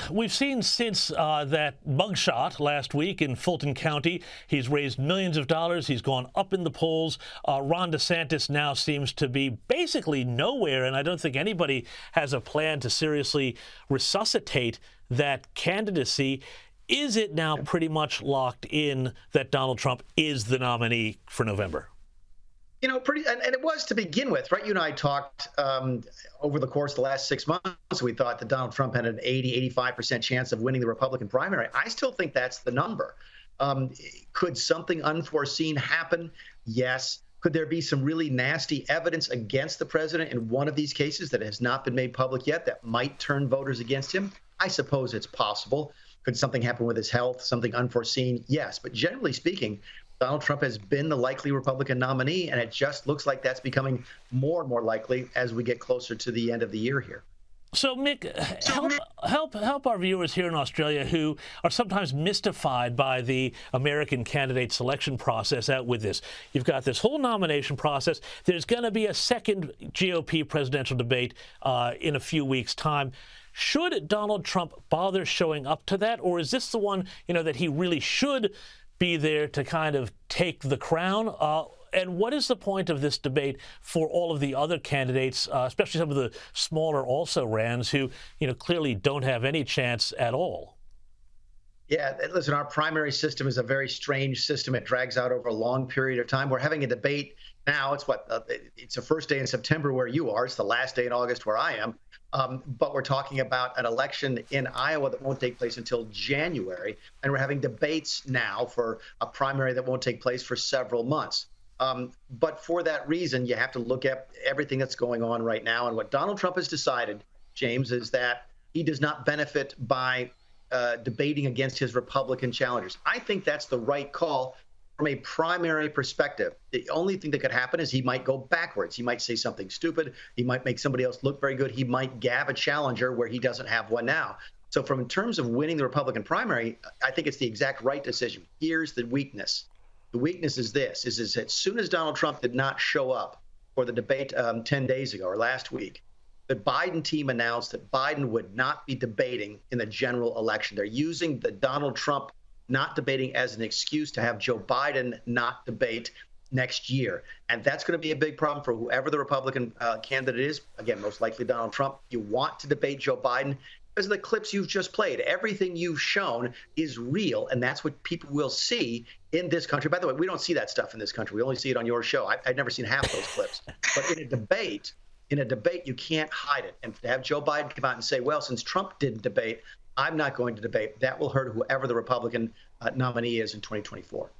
we've seen since that mugshot last week in Fulton County, he's raised millions of dollars. He's gone up in the polls. Ron DeSantis now seems to be basically nowhere, and I don't think anybody has a plan to seriously resuscitate that candidacy. Is it now pretty much locked in that Donald Trump is the nominee for November? You know, and it was to begin with, right? You and I talked over the course of the last 6 months. We thought that Donald Trump had an 85% chance of winning the Republican primary. I still think that's the number. Could something unforeseen happen? Yes. Could there be some really nasty evidence against the president in one of these cases that has not been made public yet that might turn voters against him? I suppose it's possible. Could something happen with his health, something unforeseen? Yes. But generally speaking, Donald Trump has been the likely Republican nominee, and it just looks like that's becoming more and more likely as we get closer to the end of the year here. So, Mick, help our viewers here in Australia who are sometimes mystified by the American candidate selection process out with this. You've got this whole nomination process. There's going to be a second GOP presidential debate in a few weeks' time. Should Donald Trump bother showing up to that, or is this the one, that he really should be there to kind of take the crown? And what is the point of this debate for all of the other candidates, especially some of the smaller also-rans who, clearly don't have any chance at all? Yeah, listen, our primary system is a very strange system. It drags out over a long period of time. We're having a debate now. It's the first day in September where you are. It's the last day in August where I am. But we're talking about an election in Iowa that won't take place until January. And we're having debates now for a primary that won't take place for several months. But for that reason, you have to look at everything that's going on right now. And what Donald Trump has decided, James, is that he does not benefit by debating against his Republican challengers. I think that's the right call from a primary perspective. The only thing that could happen is he might go backwards. He might say something stupid. He might make somebody else look very good. He might gab a challenger where he doesn't have one now. So in terms of winning the Republican primary, I think it's the exact right decision. Here's the weakness. The weakness is this, is as soon as Donald Trump did not show up for the debate 10 days ago or last week, the Biden team announced that Biden would not be debating in the general election. They're using the Donald Trump not debating as an excuse to have Joe Biden not debate next year. And that's going to be a big problem for whoever the Republican candidate is. Again, most likely Donald Trump. You want to debate Joe Biden because of the clips you've just played. Everything you've shown is real, and that's what people will see in this country. By the way, we don't see that stuff in this country. We only see it on your show. I've never seen half those clips. But in a debate, you can't hide it. And to have Joe Biden come out and say, well, since Trump didn't debate, I'm not going to debate, that will hurt whoever the Republican nominee is in 2024.